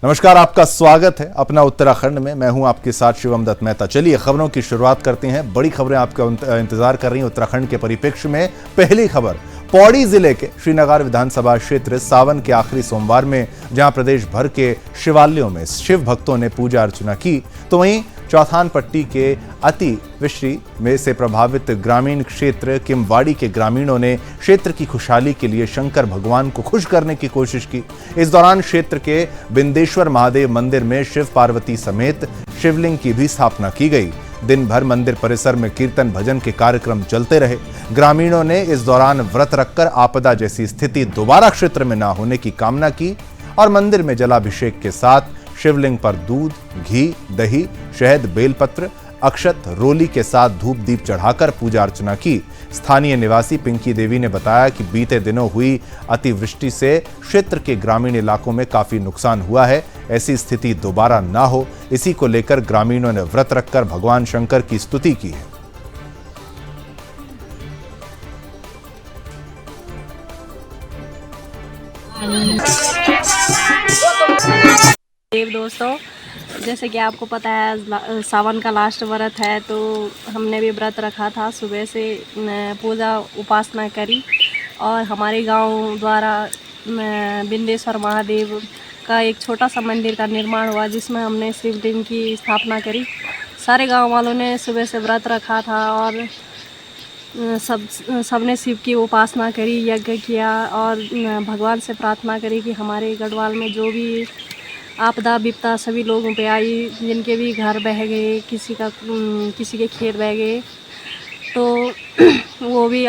नमस्कार, आपका स्वागत है अपना उत्तराखंड में। मैं हूं आपके साथ शिवम दत्त मेहता। चलिए खबरों की शुरुआत करते हैं। बड़ी खबरें आपका इंतजार कर रही हैं उत्तराखंड के परिप्रेक्ष्य में। पहली खबर, पौड़ी जिले के श्रीनगर विधानसभा क्षेत्र सावन के आखिरी सोमवार में जहां प्रदेश भर के शिवालयों में शिव भक्तों ने पूजा अर्चना की, तो वहीं चौथान पट्टी के अतिवृष्टि में से प्रभावित ग्रामीण क्षेत्र किमवाड़ी के ग्रामीणों ने क्षेत्र की खुशहाली के लिए शंकर भगवान को खुश करने की कोशिश की। इस दौरान क्षेत्र के बिंदेश्वर महादेव मंदिर में शिव पार्वती समेत शिवलिंग की भी स्थापना की गई। दिन भर मंदिर परिसर में कीर्तन भजन के कार्यक्रम चलते रहे। ग्रामीणों ने इस दौरान व्रत रखकर आपदा जैसी स्थिति दोबारा क्षेत्र में न होने की कामना की और मंदिर में जलाभिषेक के साथ शिवलिंग पर दूध, घी, दही, शहद, बेलपत्र, अक्षत, रोली के साथ धूप दीप चढ़ाकर पूजा अर्चना की। स्थानीय निवासी पिंकी देवी ने बताया कि बीते दिनों हुई अतिवृष्टि से क्षेत्र के ग्रामीण इलाकों में काफी नुकसान हुआ है। ऐसी स्थिति दोबारा ना हो, इसी को लेकर ग्रामीणों ने व्रत रखकर भगवान शंकर की स्तुति की है। दोस्तों, जैसे कि आपको पता है सावन का लास्ट व्रत है, तो हमने भी व्रत रखा था। सुबह से पूजा उपासना करी और हमारे गांव द्वारा बिंदेश्वर महादेव का एक छोटा सा मंदिर का निर्माण हुआ, जिसमें हमने शिवलिंग की स्थापना करी। सारे गांव वालों ने सुबह से व्रत रखा था और सबने शिव की उपासना करी, यज्ञ किया और भगवान से प्रार्थना करी कि हमारे गढ़वाल में जो भी आपदा विपदा सभी लोगों पे आई, जिनके भी घर बह गए, किसी के खेत बह गए, तो वो भी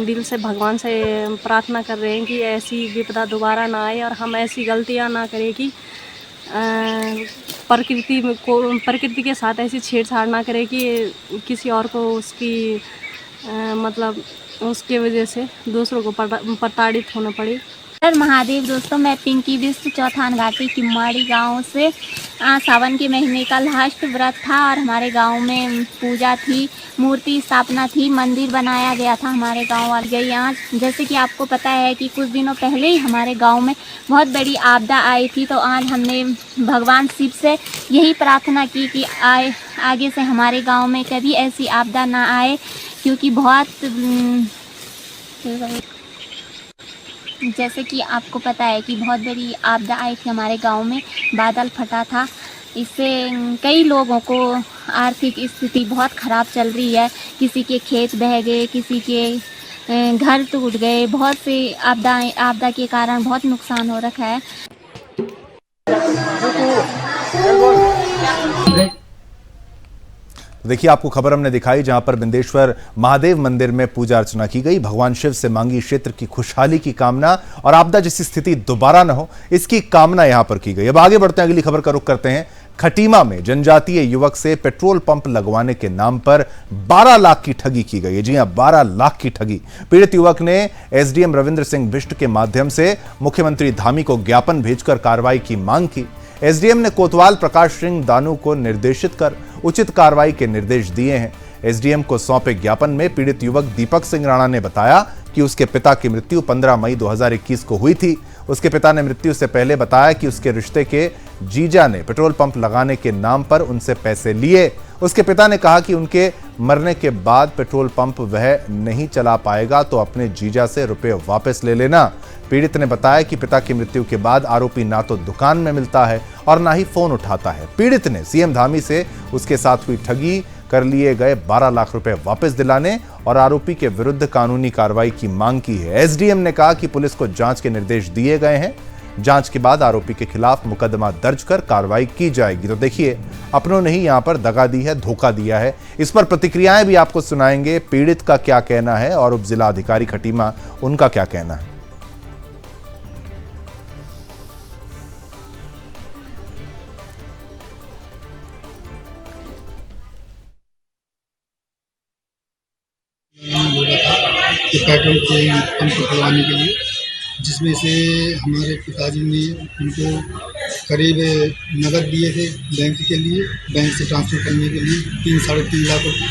दिल से भगवान से प्रार्थना कर रहे हैं कि ऐसी विपदा दोबारा ना आए और हम ऐसी गलतियां ना करें कि प्रकृति के साथ ऐसी छेड़छाड़ ना करें कि किसी और को उसकी मतलब उसके वजह से दूसरों को प्रताड़ित होना पड़े। महादेव दोस्तों, मैं पिंकी बिष्ट चौथान घाटी किमवाड़ी गांव से। सावन के महीने का लास्ट व्रत था और हमारे गांव में पूजा थी, मूर्ति स्थापना थी, मंदिर बनाया गया था हमारे गांव वाले गई। आज जैसे कि आपको पता है कि कुछ दिनों पहले ही हमारे गांव में बहुत बड़ी आपदा आई थी, तो आज हमने भगवान शिव से यही प्रार्थना की कि आगे से हमारे गाँव में कभी ऐसी आपदा ना आए, क्योंकि जैसे कि आपको पता है कि बहुत बड़ी आपदा आई थी हमारे गांव में, बादल फटा था। इससे कई लोगों को आर्थिक स्थिति बहुत ख़राब चल रही है। किसी के खेत बह गए, किसी के घर टूट गए, बहुत से आपदा के कारण बहुत नुकसान हो रखा है। देखिए, आपको खबर हमने दिखाई जहां पर बिंदेश्वर महादेव मंदिर में पूजा अर्चना की गई। भगवान शिव से मांगी क्षेत्र की खुशहाली की कामना और आपदा जैसी स्थिति दोबारा न हो, इसकी कामना यहां पर की गई। अब आगे बढ़ते हैं, अगली खबर का रुख करते हैं। खटीमा में जनजातीय युवक से पेट्रोल पंप लगवाने के नाम पर 12 लाख की ठगी की गई है। जी हां, 12 लाख की ठगी। पीड़ित युवक ने एसडीएम रविंद्र सिंह बिष्ट के माध्यम से मुख्यमंत्री धामी को ज्ञापन भेजकर कार्रवाई की मांग की। एसडीएम ने कोतवाल प्रकाश सिंह दानू को निर्देशित कर उचित कार्रवाई के निर्देश दिए हैं। एसडीएम को सौंपे ज्ञापन में पीड़ित युवक दीपक सिंह राणा ने बताया कि उसके पिता की मृत्यु 15 मई 2021 को हुई थी। उसके पिता ने मृत्यु से पहले बताया कि उसके रिश्ते के जीजा ने पेट्रोल पंप लगाने के नाम पर उनसे पैसे लिए। उसके पिता ने कहा कि उनके मरने के बाद पेट्रोल पंप वह नहीं चला पाएगा तो अपने जीजा से रुपए वापस ले लेना। पीड़ित ने बताया कि पिता की मृत्यु के बाद आरोपी ना तो दुकान में मिलता है और ना ही फोन उठाता है। पीड़ित ने सीएम धामी से उसके साथ हुई ठगी कर लिए गए 12 लाख रुपए वापस दिलाने और आरोपी के विरुद्ध कानूनी कार्रवाई की मांग की है। एसडीएम ने कहा कि पुलिस को जांच के निर्देश दिए गए हैं। जांच के बाद आरोपी के खिलाफ मुकदमा दर्ज कर कार्रवाई की जाएगी। तो देखिए, अपनों ने ही यहां पर दगा दी है, धोखा दिया है। इस पर प्रतिक्रियाएं भी आपको सुनाएंगे। पीड़ित का क्या कहना है और उप जिला अधिकारी खटीमा उनका क्या कहना है। पेट्रोल पंप खुलवाने के लिए, जिसमें से हमारे पिताजी ने उनको करीब नगद दिए थे बैंक के लिए, बैंक से ट्रांसफ़र करने के लिए 3-3.5 लाख रुपये,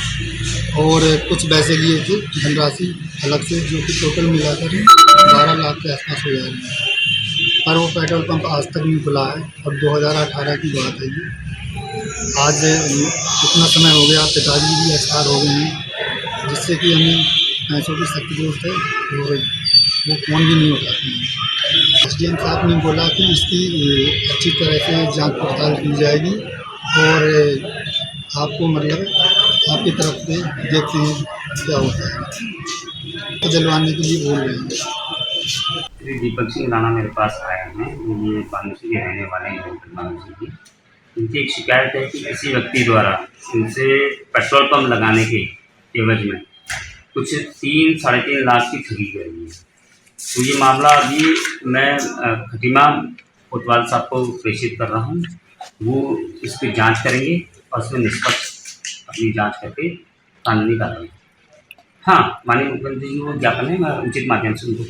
और कुछ पैसे लिए थे धनराशि अलग से, जो कि टोटल मिलाकर 12 लाख के आसपास हो जाएगी। पर वो पेट्रोल पंप आज तक नहीं खुला है और 2018 की बात है ये। आज इतना समय हो गया, पिताजी भी एक्सपायर हो गए हैं, जिससे कि हमें पैसों की सख्त जरूरत है और वो फ़ोन भी नहीं उठाते हैं। एसडीएम साहब ने बोला कि इसकी अच्छी तरह से जांच पड़ताल की जाएगी और आपको मतलब आपकी तरफ से देखते हैं क्या होता है, तो दिलवाने के लिए बोल रहे हैं। दीपक सिंह राणा मेरे पास आए हैं, ये बानूसी के रहने वाले हैं, डॉक्टर बानूसी की। इनकी एक शिकायत है कि किसी व्यक्ति द्वारा इनसे पेट्रोल पंप लगाने के एवज में कुछ 3-3.5 लाख की ठगी करी है। तो ये मामला अभी मैं खटीमा कोतवाल साहब को प्रेषित कर रहा हूँ, वो इसकी जांच करेंगे और उसमें निष्पक्ष अपनी जांच करके कानूनी कार्रवाई। हाँ, माननीय मुख्यमंत्री जी वो ज्ञापन है, मैं उचित माध्यम से उनको।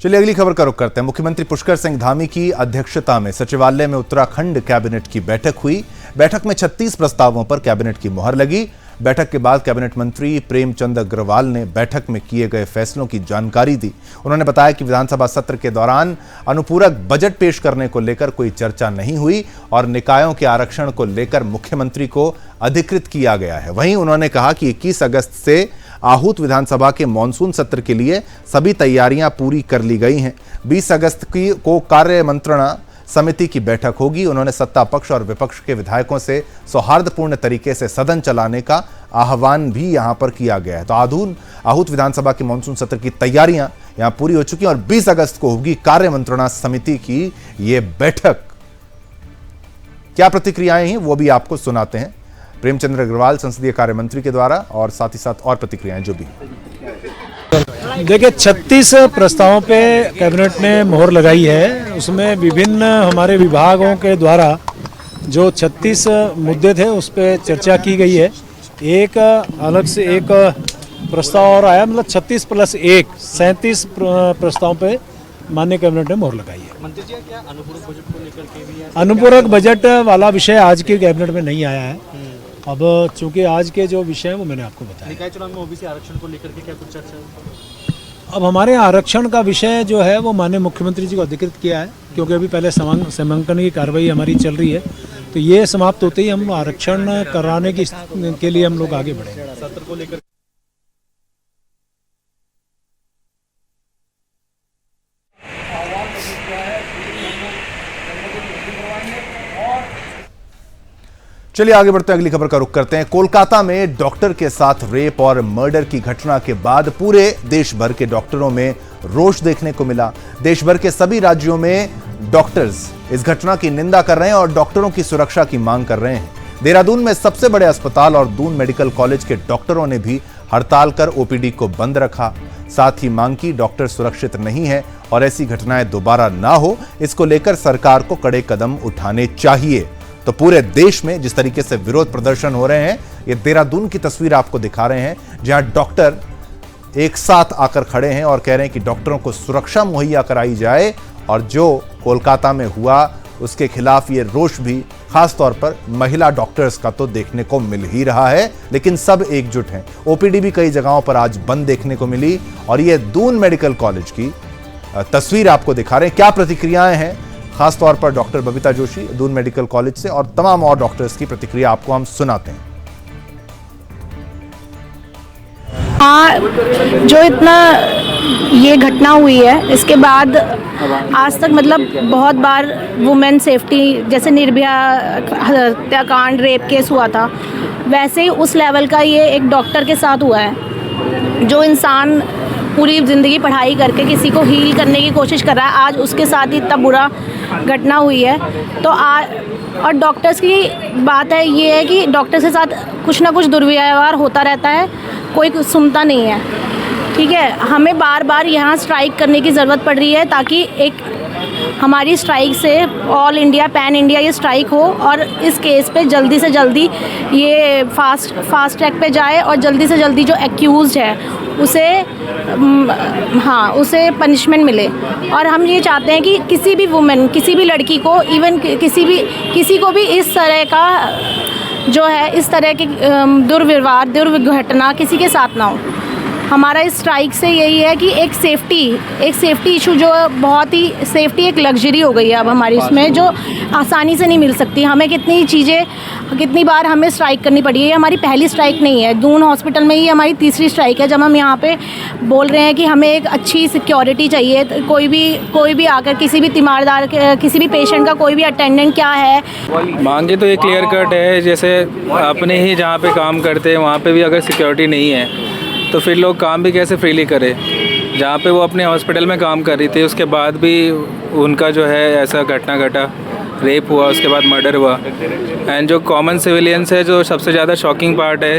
चलिए अगली खबर का रुख करते हैं। मुख्यमंत्री पुष्कर सिंह धामी की अध्यक्षता में सचिवालय में उत्तराखंड कैबिनेट की बैठक हुई। बैठक में 36 प्रस्तावों पर कैबिनेट की मुहर लगी। बैठक के बाद कैबिनेट मंत्री प्रेमचंद अग्रवाल ने बैठक में किए गए फैसलों की जानकारी दी। उन्होंने बताया कि विधानसभा सत्र के दौरान अनुपूरक बजट पेश करने को लेकर कोई चर्चा नहीं हुई और निकायों के आरक्षण को लेकर मुख्यमंत्री को अधिकृत किया गया है। वहीं उन्होंने कहा कि 21 अगस्त से आहूत विधानसभा के मानसून सत्र के लिए सभी तैयारियां पूरी कर ली गई हैं। 20 अगस्त को कार्य मंत्रणा समिति की बैठक होगी। उन्होंने सत्ता पक्ष और विपक्ष के विधायकों से सौहार्दपूर्ण तरीके से सदन चलाने का आह्वान भी यहां पर किया गया है। तो आहूत विधानसभा के मानसून सत्र की तैयारियां यहां पूरी हो चुकी हैं और 20 अगस्त को होगी कार्य मंत्रणा समिति की ये बैठक। क्या प्रतिक्रियाएं हैं वो भी आपको सुनाते हैं प्रेमचंद्र अग्रवाल संसदीय कार्य मंत्री के द्वारा, और साथ ही साथ और प्रतिक्रियाएं जो भी। देखिए 36 प्रस्तावों पे कैबिनेट ने मोहर लगाई है। उसमें विभिन्न हमारे विभागों के द्वारा जो 36 मुद्दे थे उस पर चर्चा की गई है। एक अलग से एक प्रस्ताव और आया, मतलब 36 + 1 37 प्रस्तावों पे माननीय कैबिनेट ने मोहर लगाई है। मंत्री जी, क्या अनुपूरक बजट को लेकर के भी अनुपूरक बजट वाला विषय आज के कैबिनेट में नहीं आया है। अब चूंकि आज के जो विषय हैं वो मैंने आपको बताया। निकाय चुनाव में ओबीसी आरक्षण को लेकर के क्या कुछ चर्चा हुई? अब हमारे आरक्षण का विषय जो है वो माननीय मुख्यमंत्री जी को अधिकृत किया है, क्योंकि अभी पहले सीमांकन की कार्रवाई हमारी चल रही है। तो ये समाप्त होते ही हम आरक्षण कराने के लिए हम लोग आगे बढ़ेंगे। सत्र को लेकर चलिए आगे बढ़ते हैं, अगली खबर का रुख करते हैं। कोलकाता में डॉक्टर के साथ रेप और मर्डर की घटना के बाद पूरे देश भर के डॉक्टरों में रोष देखने को मिला। देश भर के सभी राज्यों में डॉक्टर्स इस घटना की निंदा कर रहे हैं और डॉक्टरों की सुरक्षा की मांग कर रहे हैं। देहरादून में सबसे बड़े अस्पताल और दून मेडिकल कॉलेज के डॉक्टरों ने भी हड़ताल कर ओपीडी को बंद रखा। साथ ही मांग की डॉक्टर सुरक्षित नहीं है और ऐसी घटनाएं दोबारा ना हो, इसको लेकर सरकार को कड़े कदम उठाने चाहिए। तो पूरे देश में जिस तरीके से विरोध प्रदर्शन हो रहे हैं, ये देहरादून की तस्वीर आपको दिखा रहे हैं, जहां डॉक्टर एक साथ आकर खड़े हैं और कह रहे हैं कि डॉक्टरों को सुरक्षा मुहैया कराई जाए। और जो कोलकाता में हुआ उसके खिलाफ ये रोष भी खास तौर पर महिला डॉक्टर्स का तो देखने को मिल ही रहा है, लेकिन सब एकजुट हैं। ओपीडी भी कई जगहों पर आज बंद देखने को मिली और ये दून मेडिकल कॉलेज की तस्वीर आपको दिखा रहे हैं। क्या प्रतिक्रियाएं हैं खास तौर पर doctor Babita Joshi Doon medical college से, और तमाम और डॉक्टर्स की प्रतिक्रिया आपको हम सुनाते हैं। हाँ, जो इतना ये घटना हुई है इसके बाद आज तक मतलब बहुत बार वुमेन सेफ्टी, जैसे निर्भया हत्याकांड रेप केस हुआ था, वैसे ही उस लेवल का ये एक डॉक्टर के साथ हुआ है। जो इंसान पूरी ज़िंदगी पढ़ाई करके किसी को हील करने की कोशिश कर रहा है, आज उसके साथ ही इतना बुरा घटना हुई है। तो और डॉक्टर्स की बात है ये है कि डॉक्टर्स के साथ कुछ ना कुछ दुर्व्यवहार होता रहता है, कोई कुछ सुनता नहीं है। ठीक है, हमें बार बार यहाँ स्ट्राइक करने की ज़रूरत पड़ रही है ताकि एक हमारी स्ट्राइक से ऑल इंडिया पैन इंडिया ये स्ट्राइक हो और इस केस पे जल्दी से जल्दी ये फास्ट ट्रैक पे जाए और जल्दी से जल्दी जो एक्यूज़ड है उसे पनिशमेंट मिले। और हम ये चाहते हैं कि किसी भी वुमेन, किसी भी लड़की को, इवन किसी को भी इस तरह का जो है, इस तरह की दुर्व्यवहार, दुर्घटना किसी के साथ ना हो। हमारा इस स्ट्राइक से यही है कि एक सेफ्टी इशू जो बहुत ही सेफ्टी एक लग्जरी हो गई है अब हमारी इसमें, जो आसानी से नहीं मिल सकती। हमें कितनी बार हमें स्ट्राइक करनी पड़ी है। ये हमारी पहली स्ट्राइक नहीं है, दून हॉस्पिटल में ही हमारी तीसरी स्ट्राइक है जब हम यहाँ पे बोल रहे हैं कि हमें एक अच्छी सिक्योरिटी चाहिए। तो कोई भी आकर किसी भी तीमारदार किसी भी पेशेंट का कोई भी अटेंडेंट क्या है, मांगे तो ये क्लियर कट है। जैसे अपने ही जहाँ पे काम करते हैं वहाँ पे भी अगर सिक्योरिटी नहीं है तो फिर लोग काम भी कैसे फ्रीली करें। जहाँ पे वो अपने हॉस्पिटल में काम कर रही थी उसके बाद भी उनका जो है ऐसा घटना घटा, रेप हुआ, उसके बाद मर्डर हुआ। एंड जो कॉमन सिविलियंस है, जो सबसे ज़्यादा शॉकिंग पार्ट है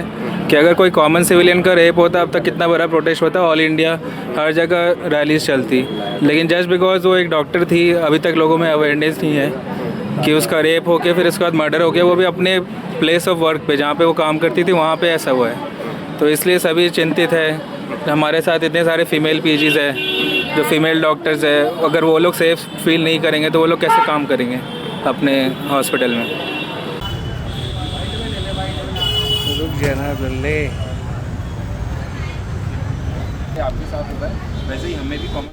कि अगर कोई कॉमन सिविलियन का रेप होता अब तक कितना बड़ा प्रोटेस्ट होता, ऑल इंडिया हर जगह रैलीज चलती। लेकिन जस्ट बिकॉज वो एक डॉक्टर थी, अभी तक लोगों में अवेयरनेस नहीं है कि उसका रेप हो के फिर उसके बाद मर्डर हो गया, वो भी अपने प्लेस ऑफ वर्क पे जहाँ पे वो काम करती थी वहाँ पे ऐसा हुआ है। तो इसलिए सभी चिंतित है। हमारे साथ इतने सारे फीमेल पीजीज़ है, जो फीमेल डॉक्टर्स है, अगर वो लोग सेफ फील नहीं करेंगे तो वो लोग कैसे काम करेंगे अपने हॉस्पिटल में। आपके साथ होता है वैसे ही हमें भी कॉमन।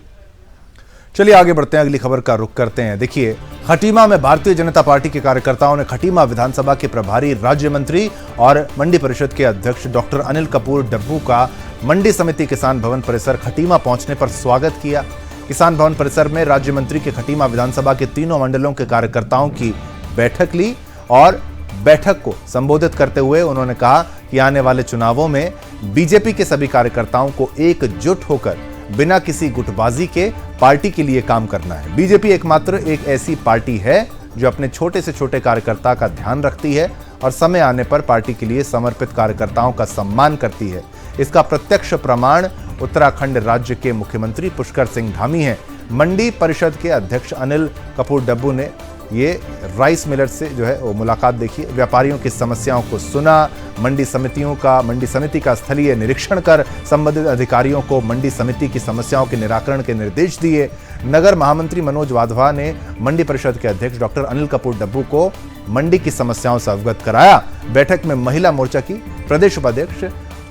चलिए आगे बढ़ते हैं, अगली खबर का रुख करते हैं। देखिए, खटीमा में भारतीय जनता पार्टी के कार्यकर्ताओं ने खटीमा विधानसभा के प्रभारी राज्य मंत्री और मंडी परिषद के अध्यक्ष डॉक्टर अनिल कपूर डब्बू का मंडी समिति किसान भवन परिसर खटीमा पहुंचने पर स्वागत किया। किसान भवन परिसर में राज्य मंत्री के खटीमा विधानसभा के तीनों मंडलों के कार्यकर्ताओं की बैठक ली और बैठक को संबोधित करते हुए उन्होंने कहा कि आने वाले चुनावों में बीजेपी के सभी कार्यकर्ताओं को एकजुट होकर बिना किसी गुटबाजी के पार्टी के लिए काम करना है। बीजेपी एकमात्र एक ऐसी पार्टी है जो अपने छोटे से छोटे कार्यकर्ता का ध्यान रखती है और समय आने पर पार्टी के लिए समर्पित कार्यकर्ताओं का सम्मान करती है। इसका प्रत्यक्ष प्रमाण उत्तराखंड राज्य के मुख्यमंत्री पुष्कर सिंह धामी हैं। मंडी परिषद के अध्यक्ष अनिल कपूर डब्बू ने ये राइस मिलर से जो है वो मुलाकात देखी, व्यापारियों की समस्याओं को सुना, मंडी समिति का स्थलीय निरीक्षण कर संबंधित अधिकारियों को मंडी समिति की समस्याओं के निराकरण के निर्देश दिए। नगर महामंत्री मनोज वाधवा ने मंडी परिषद के अध्यक्ष डॉक्टर अनिल कपूर डब्बू को मंडी की समस्याओं से अवगत कराया। बैठक में महिला मोर्चा की प्रदेश उपाध्यक्ष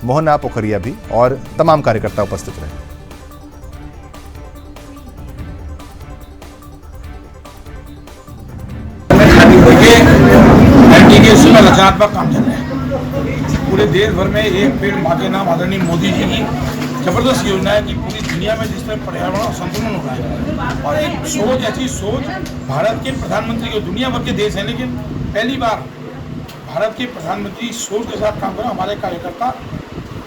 मोहना पोखरिया भी और तमाम कार्यकर्ता उपस्थित रहे। में रचनात्मक काम चल रहा है। पूरे देश भर में एक पेड़ माँ के नाम आदरणीय मोदी जी की जबरदस्त योजना है कि पूरी दुनिया में जिस तरह पर्यावरण संतुलन हो रहा है और एक सोच, ऐसी सोच भारत के प्रधानमंत्री की, दुनिया भर के देश हैं लेकिन पहली बार भारत के प्रधानमंत्री सोच के साथ काम कर रहे। हमारे कार्यकर्ता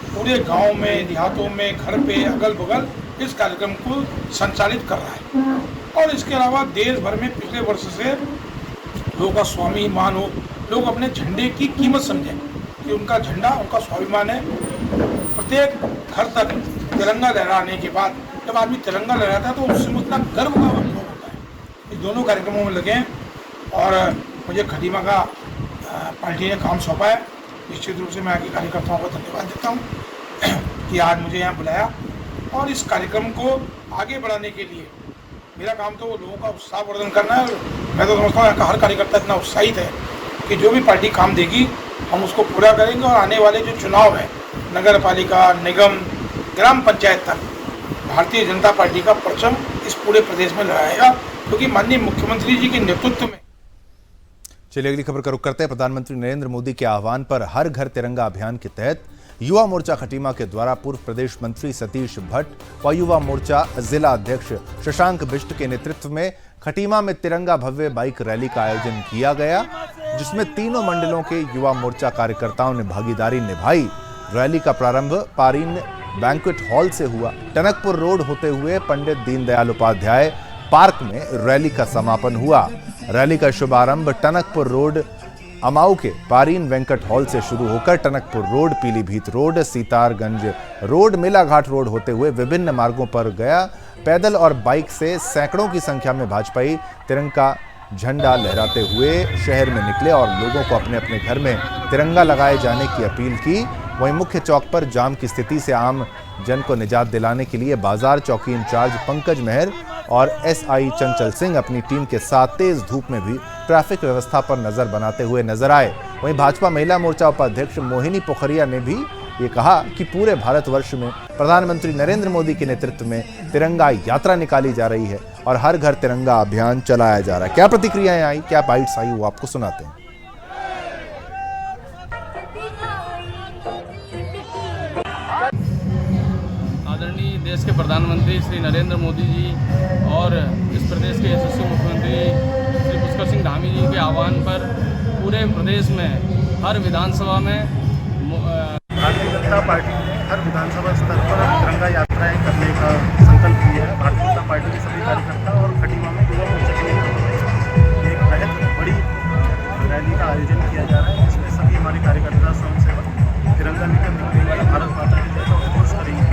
पूरे गाँव में, देहातों में, घर पे, अगल बगल इस कार्यक्रम को संचालित कर रहा है। और इसके अलावा देश भर में पिछले वर्ष से लोगों का स्वाभिमान हो, लोग अपने झंडे की कीमत समझें कि उनका झंडा उनका स्वाभिमान है। प्रत्येक घर तक तिरंगा लहराने के बाद जब आदमी तिरंगा लहराता है तो उससे उतना गर्व का अनुभव होता है। इस दोनों कार्यक्रमों में लगे और मुझे खटीमा का पार्टी ने काम सौंपा है। निश्चित रूप से मैं आगे कार्यकर्ताओं को धन्यवाद देता हूँ कि आज मुझे यहाँ बुलाया और इस कार्यक्रम को आगे बढ़ाने के लिए मेरा काम तो वो लोगों का उत्साह वर्धन करना है। मैं तो समझता हूँ हर कार्यकर्ता इतना उत्साहित है कि जो भी पार्टी काम देगी हम उसको पूरा करेंगे और आने वाले जो चुनाव है नगर पालिका, निगम, ग्राम पंचायत तक भारतीय जनता पार्टी का परचम इस पूरे प्रदेश में लहराएगा क्योंकि माननीय मुख्यमंत्री जी के नेतृत्व में। चलिए अगली खबर का रुख करते हैं। प्रधानमंत्री नरेंद्र मोदी के आह्वान पर हर घर तिरंगा अभियान के तहत युवा मोर्चा खटीमा के द्वारा पूर्व प्रदेश मंत्री सतीश भट्ट व युवा मोर्चा जिला अध्यक्ष शशांक बिष्ट के नेतृत्व में खटीमा में तिरंगा भव्य बाइक रैली का आयोजन किया गया, जिसमें तीनों मंडलों के युवा मोर्चा कार्यकर्ताओं ने भागीदारी निभाई। रैली का प्रारंभ पारीन बैंक्वेट हॉल से हुआ। टनकपुर रोड होते हुए पंडित दीनदयाल उपाध्याय पार्क में रैली का समापन हुआ। रैली का शुभारंभ टनकपुर रोड अमाऊ के पारीन वेंकट हॉल से शुरू होकर Tanakpur road, Pilibhit road, Sitarganj road, Melaghat road होते हुए विभिन्न मार्गों पर गया। पैदल और बाइक से सैकड़ों की संख्या में भाजपाई तिरंगा झंडा लहराते हुए शहर में निकले और लोगों को अपने अपने घर में तिरंगा लगाए जाने की अपील की। वहीं मुख्य चौक पर जाम की स्थिति से आम जन को निजात दिलाने के लिए बाजार चौकी इंचार्ज पंकज मेहर और एसआई चंचल सिंह अपनी टीम के साथ तेज धूप में भी ट्रैफिक व्यवस्था पर नजर बनाते हुए नजर आए। वहीं भाजपा महिला मोर्चा उपाध्यक्ष मोहिनी पोखरिया ने भी ये कहा कि पूरे भारतवर्ष में प्रधानमंत्री नरेंद्र मोदी के नेतृत्व में तिरंगा यात्रा निकाली जा रही है और हर घर तिरंगा अभियान चलाया जा रहा है। क्या प्रतिक्रियाएं आई, क्या बाइट्स आई, वो आपको सुनाते हैं। आदरणीय देश के प्रधानमंत्री श्री नरेंद्र मोदी जी और इस प्रदेश के यशस्वी मुख्यमंत्री श्री पुष्कर सिंह धामी जी के आह्वान पर पूरे प्रदेश में हर विधानसभा में भारतीय जनता पार्टी ने हर विधानसभा स्तर पर तिरंगा यात्राएं करने का संकल्प लिया है। भारतीय जनता पार्टी के सभी कार्यकर्ता और खटीमा में युवा मोर्चा के एक बेहद बड़ी रैली का आयोजन किया जा रहा है, जिसमें सभी हमारे कार्यकर्ता स्वयंसेवक तिरंगा लेकर निकलेंगे, भारत माता की जय का घोष करेंगे।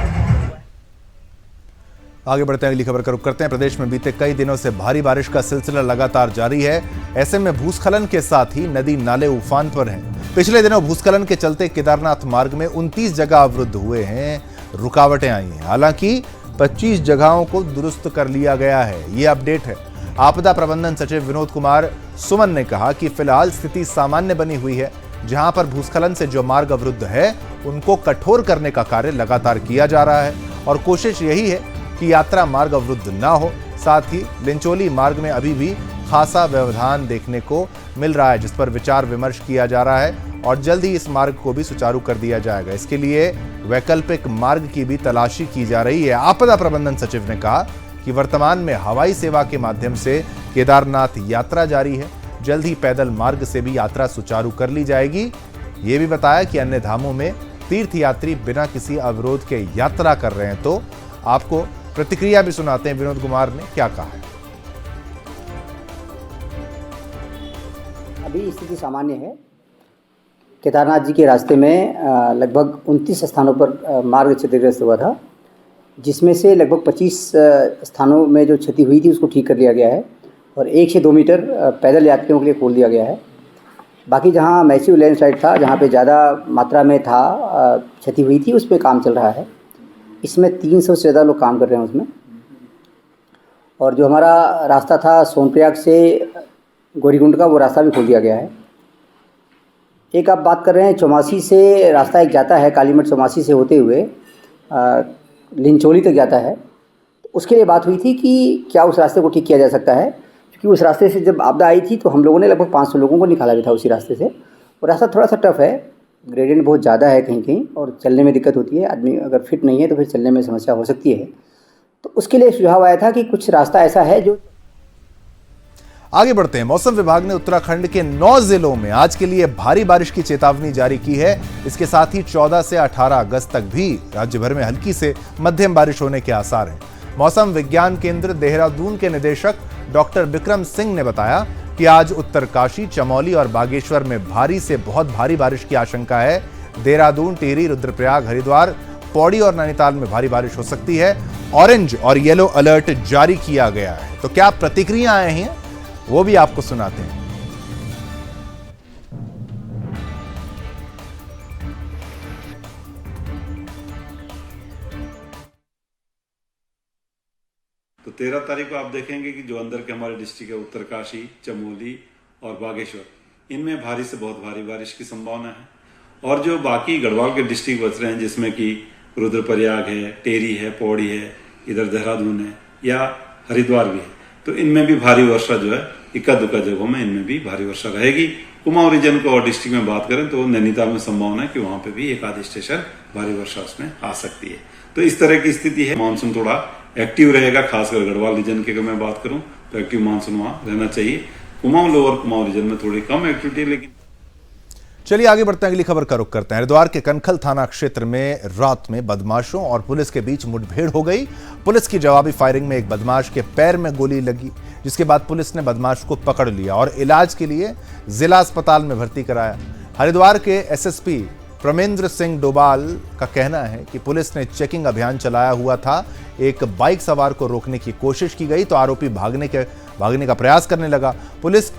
आगे बढ़ते हैं, अगली खबर का रुख करते हैं। प्रदेश में बीते कई दिनों से भारी बारिश का सिलसिला लगातार जारी है। ऐसे में भूस्खलन के साथ ही नदी नाले उफान पर हैं। पिछले दिनों भूस्खलन के चलते केदारनाथ मार्ग में 29 जगह अवरुद्ध हुए हैं, रुकावटें आई हैं। हालांकि 25 जगहों को दुरुस्त कर लिया गया है। ये अपडेट है। आपदा प्रबंधन सचिव विनोद कुमार सुमन ने कहा कि फिलहाल स्थिति सामान्य बनी हुई है। जहां पर भूस्खलन से जो मार्ग अवरुद्ध है उनको कठोर करने का कार्य लगातार किया जा रहा है और कोशिश यही है कि यात्रा मार्ग अवरुद्ध ना हो। साथ ही लिंचोली मार्ग में अभी भी खासा व्यवधान देखने को मिल रहा है, जिस पर विचार विमर्श किया जा रहा है और जल्द ही इस मार्ग को भी सुचारू कर दिया जाएगा। इसके लिए वैकल्पिक मार्ग की भी तलाशी की जा रही है। आपदा प्रबंधन सचिव ने कहा कि वर्तमान में हवाई सेवा के माध्यम से केदारनाथ यात्रा जारी है। जल्द ही पैदल मार्ग से भी यात्रा सुचारू कर ली जाएगी। ये भी बताया कि अन्य धामों में तीर्थयात्री बिना किसी अवरोध के यात्रा कर रहे हैं। तो आपको प्रतिक्रिया भी सुनाते हैं, विनोद कुमार ने क्या कहा है। अभी स्थिति सामान्य है। केदारनाथ जी के रास्ते में लगभग 29 स्थानों पर मार्ग क्षतिग्रस्त हुआ था, जिसमें से लगभग 25 स्थानों में जो क्षति हुई थी उसको ठीक कर लिया गया है और 1 से 2 मीटर पैदल यात्रियों के लिए खोल दिया गया है। बाकी जहां मैसिव लैंडस्लाइड था, जहां पे ज़्यादा मात्रा में था क्षति हुई थी, उस पर काम चल रहा है। इसमें 300 से ज़्यादा लोग काम कर रहे हैं उसमें। और जो हमारा रास्ता था सोनप्रयाग से गौरीकुंड का, वो रास्ता भी खोल दिया गया है। एक आप बात कर रहे हैं चौमासी से रास्ता एक जाता है, कालीमठ चौमासी से होते हुए लिंचोली तक जाता है। उसके लिए बात हुई थी कि क्या उस रास्ते को ठीक किया जा सकता है, क्योंकि उस रास्ते से जब आपदा आई थी तो हम लोगों ने लगभग 500 लोगों को निकाला भी था उसी रास्ते से। वो रास्ता थोड़ा सा टफ है, ग्रेडियंट बहुत ज़्यादा है कहीं कहीं और चलने में दिक्कत होती है। आदमी अगर फिट नहीं है तो फिर चलने में समस्या हो सकती है। तो उसके लिए सुझाव आया था कि कुछ रास्ता ऐसा है जो। आगे बढ़ते हैं। मौसम विभाग ने उत्तराखंड के 9 जिलों में आज के लिए भारी बारिश की चेतावनी जारी की है। इसके साथ ही 14 से 18 अगस्त तक भी राज्य भर में हल्की से मध्यम बारिश होने के आसार हैं। मौसम विज्ञान केंद्र देहरादून के निदेशक डॉक्टर विक्रम सिंह ने बताया कि आज उत्तरकाशी, चमोली और बागेश्वर में भारी से बहुत भारी बारिश की आशंका है। देहरादून, टिहरी, रुद्रप्रयाग, हरिद्वार, पौड़ी और नैनीताल में भारी बारिश हो सकती है। ऑरेंज और येलो अलर्ट जारी किया गया है। तो क्या प्रतिक्रिया आए हैं वो भी आपको सुनाते हैं। तो 13 तारीख को आप देखेंगे कि जो अंदर के हमारे डिस्ट्रिक्ट है उत्तरकाशी, चमोली और बागेश्वर, इनमें भारी से बहुत भारी बारिश की संभावना है। और जो बाकी गढ़वाल के डिस्ट्रिक्ट बच रहे हैं, जिसमें कि रुद्रप्रयाग है, टेरी है, पौड़ी है, इधर देहरादून है या हरिद्वार भी है, तो इनमें भी भारी वर्षा जो है इक्का दुक्का जगहों में इनमें भी भारी वर्षा रहेगी। कुमाऊं रीजन को और डिस्ट्रिक्ट में बात करें तो नैनीताल में संभावना है कि वहां पे भी एक आध स्टेशन भारी वर्षा उसमें आ सकती है। तो इस तरह की स्थिति है। मानसून थोड़ा एक्टिव रहेगा, खासकर गढ़वाल रीजन की अगर मैं बात करूं तो एक्टिव मानसून वहां रहना चाहिए। कुमाऊं लोअर कुमाऊं रीजन में थोड़ी कम एक्टिविटी, लेकिन चलिए आगे बढ़ते हैं, अगली खबर का रुख करते हैं। हरिद्वार के कनखल थाना क्षेत्र में रात में बदमाशों और पुलिस के बीच मुठभेड़ हो गई। पुलिस की जवाबी फायरिंग में एक बदमाश के पैर में गोली लगी, जिसके बाद पुलिस ने बदमाश को पकड़ लिया और इलाज के लिए जिला अस्पताल में भर्ती कराया। हरिद्वार के एसएसपी प्रमेंद्र सिंह डोभाल का कहना है कि पुलिस ने चेकिंग अभियान चलाया हुआ था। एक बाइक सवार को रोकने की कोशिश की गई तो आरोपी भागने का प्रयास करने लगा। पुलिस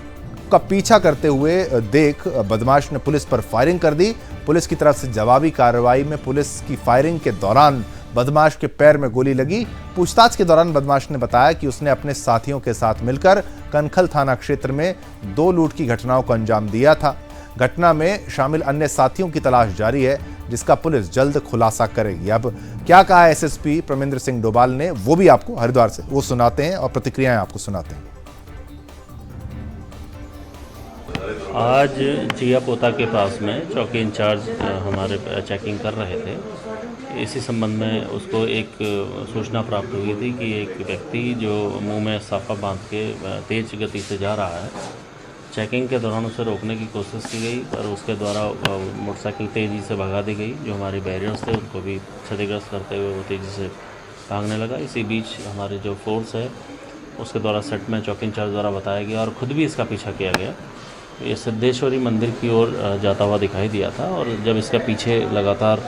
का पीछा करते हुए देख बदमाश ने पुलिस पर फायरिंग कर दी। पुलिस की तरफ से जवाबी कार्रवाई में पुलिस की फायरिंग के दौरान बदमाश के पैर में गोली लगी। पूछताछ के दौरान बदमाश ने बताया कि उसने अपने साथियों के साथ मिलकर कनखल थाना क्षेत्र में 2 लूट की घटनाओं को अंजाम दिया था। घटना में शामिल अन्य साथियों की तलाश जारी है। जिसका पुलिस जल्द खुलासा करेगी। अब क्या कहा एसएसपी प्रमेंद्र सिंह डोभाल ने, वो भी आपको हरिद्वार से वो सुनाते हैं और प्रतिक्रियाएं आपको सुनाते हैं। आज जिया पोता के पास में चौकी इंचार्ज हमारे चेकिंग कर रहे थे। इसी संबंध में उसको एक सूचना प्राप्त हुई थी कि एक व्यक्ति जो मुंह में साफा बांध के तेज गति से जा रहा है। चेकिंग के दौरान उसे रोकने की कोशिश की गई पर उसके द्वारा मोटरसाइकिल तेज़ी से भगा दी गई। जो हमारे बैरियर्स थे उनको भी क्षतिग्रस्त करते हुए वो तेज़ी से भागने लगा। इसी बीच हमारे जो फोर्स है उसके द्वारा सेट में चौकी इंचार्ज द्वारा बताया गया और ख़ुद भी इसका पीछा किया गया। ये सिद्धेश्वरी मंदिर की ओर जाता हुआ दिखाई दिया था और जब इसका पीछे लगातार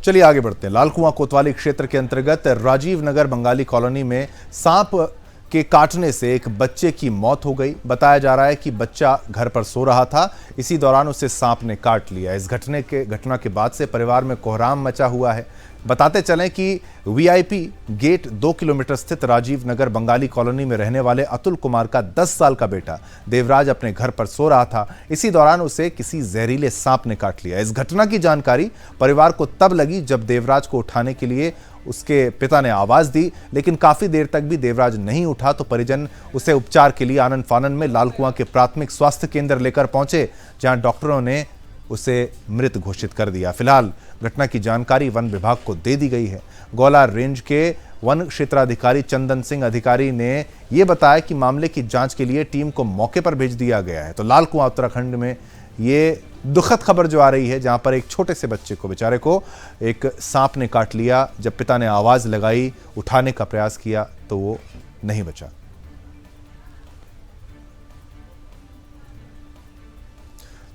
चलिए आगे बढ़ते हैं। लाल कुआं कोतवाली क्षेत्र के अंतर्गत राजीव नगर बंगाली कॉलोनी में सांप के काटने से एक बच्चे की मौत हो गई। बताया जा रहा है कि बच्चा घर पर सो रहा था, इसी दौरान उसे सांप ने काट लिया। इस घटना के बाद से परिवार में कोहराम मचा हुआ है। बताते चलें कि वीआईपी गेट 2 किलोमीटर स्थित राजीव नगर बंगाली कॉलोनी में रहने वाले अतुल कुमार का 10 साल का बेटा देवराज अपने घर पर सो रहा था। इसी दौरान उसे किसी जहरीले सांप ने काट लिया। इस घटना की जानकारी परिवार को तब लगी जब देवराज को उठाने के लिए उसके पिता ने आवाज दी, लेकिन काफी देर तक भी देवराज नहीं उठा तो परिजन उसे उपचार के लिए आनन फानन में लाल कुआं के प्राथमिक स्वास्थ्य केंद्र लेकर पहुंचे, जहां डॉक्टरों ने उसे मृत घोषित कर दिया। फिलहाल घटना की जानकारी वन विभाग को दे दी गई है। गौला रेंज के वन क्षेत्राधिकारी चंदन सिंह अधिकारी ने यह बताया कि मामले की जांच के लिए टीम को मौके पर भेज दिया गया है। तो लाल कुआं उत्तराखंड में ये दुखद खबर जो आ रही है, जहां पर एक छोटे से बच्चे को, बेचारे को एक सांप ने काट लिया। जब पिता ने आवाज लगाई, उठाने का प्रयास किया तो वो नहीं बचा।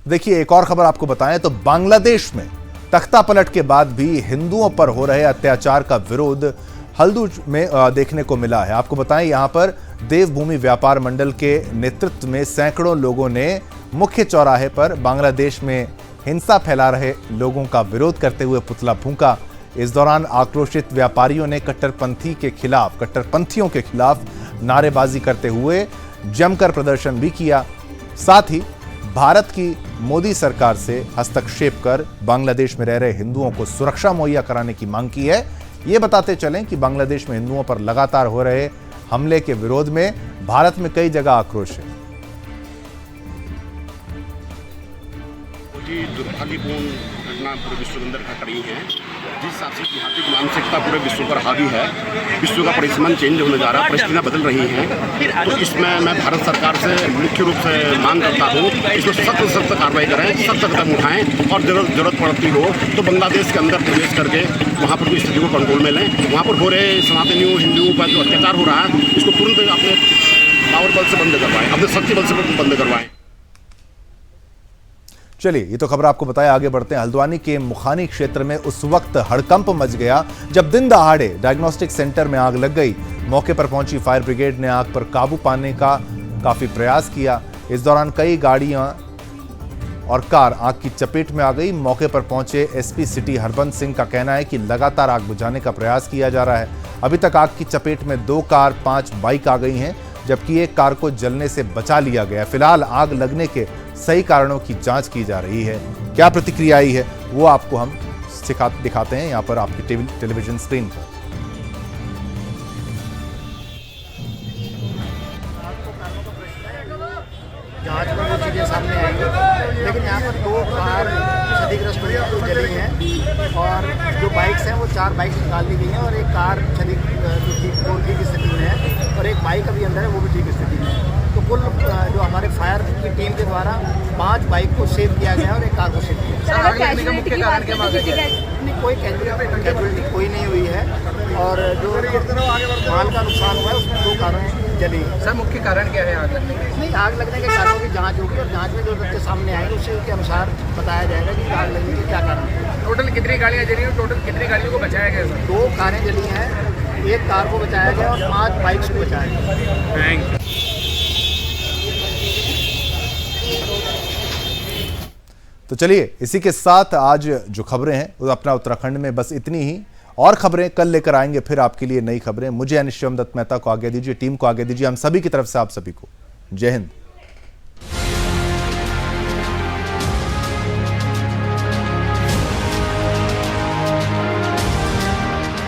देखिए एक और खबर आपको बताएं तो बांग्लादेश में तख्ता पलट के बाद भी हिंदुओं पर हो रहे अत्याचार का विरोध हल्दू में देखने को मिला है। आपको बताएं यहां पर देवभूमि व्यापार मंडल के नेतृत्व में सैकड़ों लोगों ने मुख्य चौराहे पर बांग्लादेश में हिंसा फैला रहे लोगों का विरोध करते हुए पुतला फूंका। इस दौरान आक्रोशित व्यापारियों ने कट्टरपंथियों के खिलाफ नारेबाजी करते हुए जमकर प्रदर्शन भी किया। साथ ही भारत की मोदी सरकार से हस्तक्षेप कर बांग्लादेश में रह रहे हिंदुओं को सुरक्षा मुहैया कराने की मांग की है। ये बताते चलें कि बांग्लादेश में हिंदुओं पर लगातार हो रहे हमले के विरोध में भारत में कई जगह आक्रोश है। दुर्भाग्यपूर्ण घटना पूरे विश्व के अंदर घट रही है। जिस हिसाब से आर्थिक मानसिकता पूरे विश्व पर हावी है, विश्व का परिसमन चेंज होने जा रहा है, परिस्थितियाँ बदल रही हैं। तो इसमें मैं भारत सरकार से मुख्य रूप से मांग करता हूँ, इसमें सख्त कार्रवाई करें, सख्त कदम उठाएं और जरूरत पड़ती हो तो बांग्लादेश के अंदर प्रवेश करके वहाँ पर कोई स्थिति को कंट्रोल में लें। वहाँ पर हो रहे सनातनियों हिंदुओं पर जो अत्याचार हो रहा है, इसको तुरंत अपने पावर बल से बंद करवाएं, अपने शक्ति बल से बंद करवाएं। चलिए ये तो खबर आपको बताया, आगे बढ़ते हैं। हल्द्वानी के मुखानी क्षेत्र में उस वक्त हड़कंप मच गया जब दिन दहाड़े डायग्नोस्टिक सेंटर में आग लग गई। मौके पर पहुंची फायर ब्रिगेड ने आग पर काबू पाने का काफी प्रयास किया। इस दौरान कई गाड़ियां और कार आग की चपेट में आ गई। मौके पर पहुंचे एसपी सिटी हरबंस सिंह का कहना है कि लगातार आग बुझाने का प्रयास किया जा रहा है। अभी तक आग की चपेट में 2 कार 5 बाइक आ गई हैं, जबकि एक कार को जलने से बचा लिया गया। फिलहाल आग लगने के सही कारणों की जांच की जा रही है। क्या प्रतिक्रिया आई है वो आपको हम दिखाते हैं यहां पर आपकी टेलीविजन स्क्रीन पर। जांच में वो चीज़ें सामने आई, लेकिन यहाँ पर 2 कार क्षतिग्रस्त हुई हैं, 2 जली हैं और जो बाइक्स हैं वो 4 बाइक्स निकाल दी गई हैं और एक कार ठीक स्थिति में है और एक बाइक अभी अंदर है, वो भी ठीक स्थिति में है। तो कुल जो हमारे फायर की टीम के द्वारा 5 बाइक को सेव किया गया और एक कार को सेव किया गया। आग लगने का मुख्य कारण क्या माना गया? कोई कैजुअलिटी कोई नहीं हुई है और जो माल का नुकसान हुआ है उसमें 2 कारें जली। सर मुख्य कारण क्या है आग लगने का? नहीं, आग लगने के कारणों की जांच होगी और जांच में जो तथ्य सामने आएंगे उसी के अनुसार बताया जाएगा कि आग लगने के क्या कारण है। टोटल कितनी गाड़ियाँ जली हैं? टोटल कितनी गाड़ियों को बचाया गया? 2 कारें जली हैं, 1 कार को बचाया गया और 5 बाइक्स को बचाया गया। Thank you. तो चलिए इसी के साथ आज जो खबरें हैं वो अपना उत्तराखंड में बस इतनी ही। और खबरें कल लेकर आएंगे फिर आपके लिए नई खबरें। मुझे यानी शिवम दत्त मेहता को आगे दीजिए, टीम को आगे दीजिए, हम सभी की तरफ से आप सभी को जय हिंद।